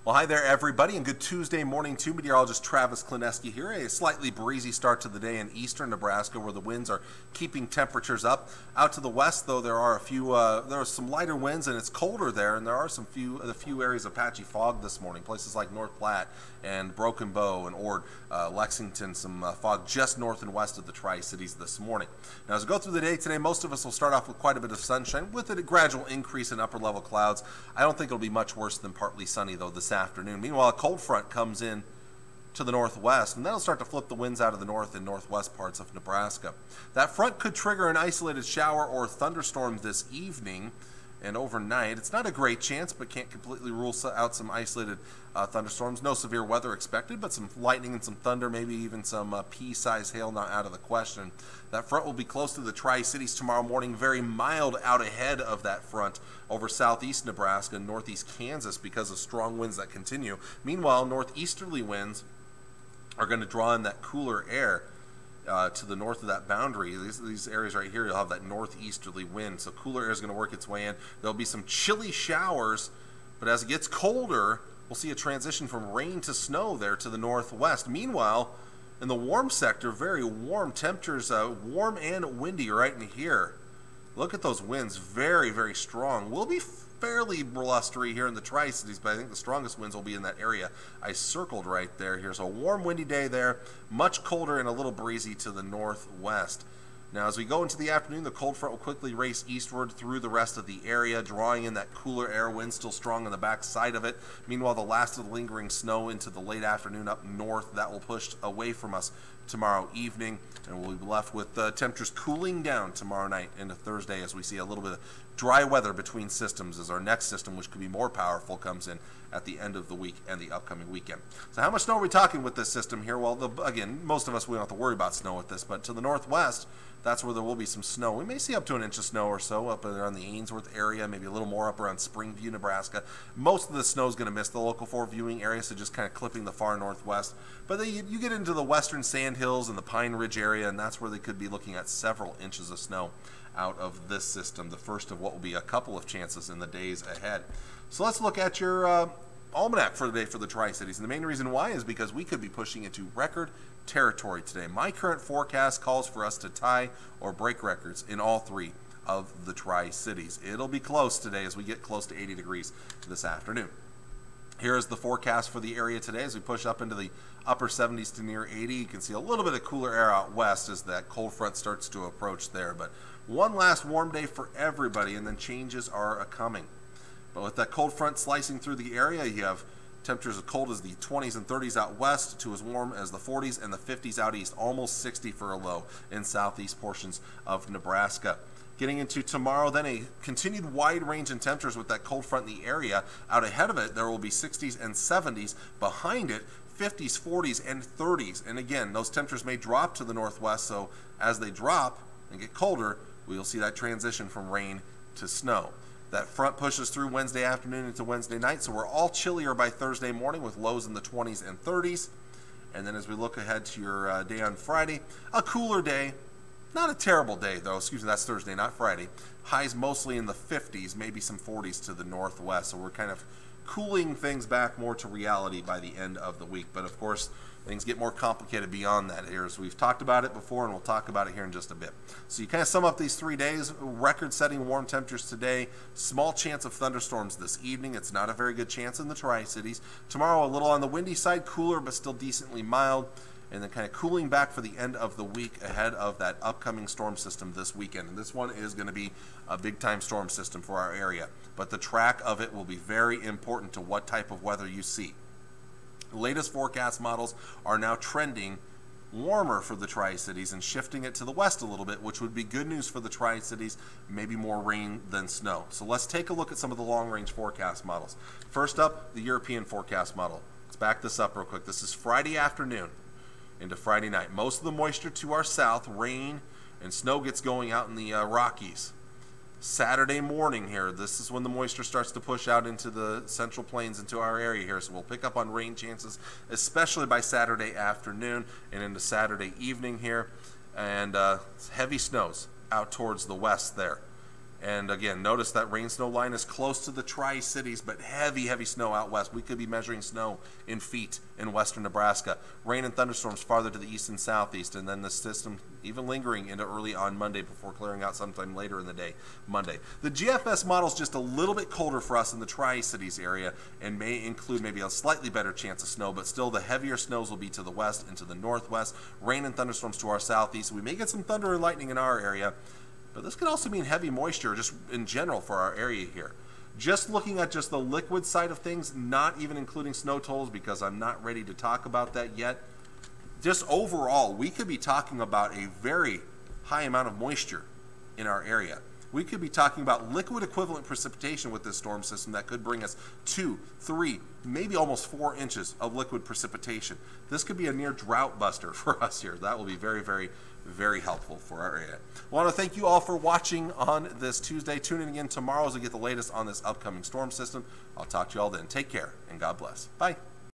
Well, hi there, everybody, and good Tuesday morning to meteorologist Travis Klineski here. A slightly breezy start to the day in eastern Nebraska, where the winds are keeping temperatures up. Out to the west, though, there are some lighter winds, and it's colder there, and there are a few areas of patchy fog this morning. Places like North Platte and Broken Bow and Ord, Lexington, some fog just north and west of the Tri-Cities this morning. Now, as we go through the day today, most of us will start off with quite a bit of sunshine, with a gradual increase in upper-level clouds. I don't think it'll be much worse than partly sunny, though, this afternoon. Meanwhile, a cold front comes in to the northwest, and that'll start to flip the winds out of the north and northwest parts of Nebraska. That front could trigger an isolated shower or thunderstorm this evening and overnight. It's not a great chance, but can't completely rule out some isolated thunderstorms. No severe weather expected, but some lightning and some thunder, maybe even some pea-sized hail not out of the question. That front will be close to the Tri-Cities tomorrow morning, very mild out ahead of that front over southeast Nebraska and northeast Kansas because of strong winds that continue. Meanwhile, northeasterly winds are going to draw in that cooler air to the north of that boundary. These areas right here, you'll have that northeasterly wind, so cooler air is going to work its way in. There'll be some chilly showers, but as it gets colder, we'll see a transition from rain to snow there to the northwest. Meanwhile, in the warm sector, very warm temperatures, warm and windy right in here. Look at those winds, very, very strong. We'll be fairly blustery here in the Tri-Cities, but I think the strongest winds will be in that area I circled right there. Here's a warm, windy day there, much colder and a little breezy to the northwest. Now, as we go into the afternoon, the cold front will quickly race eastward through the rest of the area, drawing in that cooler air, wind still strong on the back side of it. Meanwhile, the last of the lingering snow into the late afternoon up north, that will push away from us tomorrow evening, and we'll be left with temperatures cooling down tomorrow night into Thursday as we see a little bit of dry weather between systems as our next system, which could be more powerful, comes in at the end of the week and the upcoming weekend. So how much snow are we talking with this system here? Well, again, most of us, we don't have to worry about snow with this, but to the northwest, that's where there will be some snow. We may see up to an inch of snow or so up around the Ainsworth area, maybe a little more up around Springview, Nebraska. Most of the snow is going to miss the Local 4 viewing area, so just kind of clipping the far northwest. But then you get into the western Sandhills and the Pine Ridge area, and that's where they could be looking at several inches of snow out of this system, the first of what will be a couple of chances in the days ahead. So let's look at your almanac for the day for the Tri-Cities. And the main reason why is because we could be pushing into record territory today. My current forecast calls for us to tie or break records in all three of the Tri-Cities. It'll be close today as we get close to 80 degrees this afternoon. Here is the forecast for the area today as we push up into the upper 70s to near 80. You can see a little bit of cooler air out west as that cold front starts to approach there. But one last warm day for everybody, and then changes are coming. But with that cold front slicing through the area, you have temperatures as cold as the 20s and 30s out west to as warm as the 40s and the 50s out east, almost 60 for a low in southeast portions of Nebraska. Getting into tomorrow, then a continued wide range in temperatures with that cold front in the area. Out ahead of it, there will be 60s and 70s. Behind it, 50s, 40s, and 30s. And again, those temperatures may drop to the northwest, so as they drop and get colder, we'll see that transition from rain to snow. That front pushes through Wednesday afternoon into Wednesday night, so we're all chillier by Thursday morning with lows in the 20s and 30s. And then as we look ahead to your day on Friday, a cooler day. Not a terrible day, though. Excuse me, that's Thursday, not Friday. Highs mostly in the 50s, maybe some 40s to the northwest. So we're kind of cooling things back more to reality by the end of the week. But, of course, things get more complicated beyond that here. So we've talked about it before, and we'll talk about it here in just a bit. So you kind of sum up these 3 days. Record-setting warm temperatures today. Small chance of thunderstorms this evening. It's not a very good chance in the Tri-Cities. Tomorrow, a little on the windy side, cooler, but still decently mild. And then kind of cooling back for the end of the week ahead of that upcoming storm system this weekend. And this one is going to be a big-time storm system for our area. But the track of it will be very important to what type of weather you see. The latest forecast models are now trending warmer for the Tri-Cities and shifting it to the west a little bit, which would be good news for the Tri-Cities, maybe more rain than snow. So let's take a look at some of the long-range forecast models. First up, the European forecast model. Let's back this up real quick. This is Friday afternoon into Friday night. Most of the moisture to our south, rain and snow gets going out in the Rockies. Saturday morning here, this is when the moisture starts to push out into the Central Plains, into our area here. So we'll pick up on rain chances, especially by Saturday afternoon and into Saturday evening here. And heavy snows out towards the west there. And again, notice that rain-snow line is close to the Tri-Cities, but heavy, heavy snow out west. We could be measuring snow in feet in western Nebraska. Rain and thunderstorms farther to the east and southeast, and then the system even lingering into early on Monday before clearing out sometime later in the day, Monday. The GFS model is just a little bit colder for us in the Tri-Cities area and may include maybe a slightly better chance of snow, but still the heavier snows will be to the west and to the northwest. Rain and thunderstorms to our southeast. We may get some thunder and lightning in our area, but this could also mean heavy moisture just in general for our area here. Just looking at just the liquid side of things, not even including snow totals because I'm not ready to talk about that yet. Just overall, we could be talking about a very high amount of moisture in our area. We could be talking about liquid equivalent precipitation with this storm system that could bring us 2, 3, maybe almost 4 inches of liquid precipitation. This could be a near drought buster for us here. That will be very, very, very helpful for our area. I want to thank you all for watching on this Tuesday. Tune in again tomorrow as we get the latest on this upcoming storm system. I'll talk to you all then. Take care and God bless. Bye.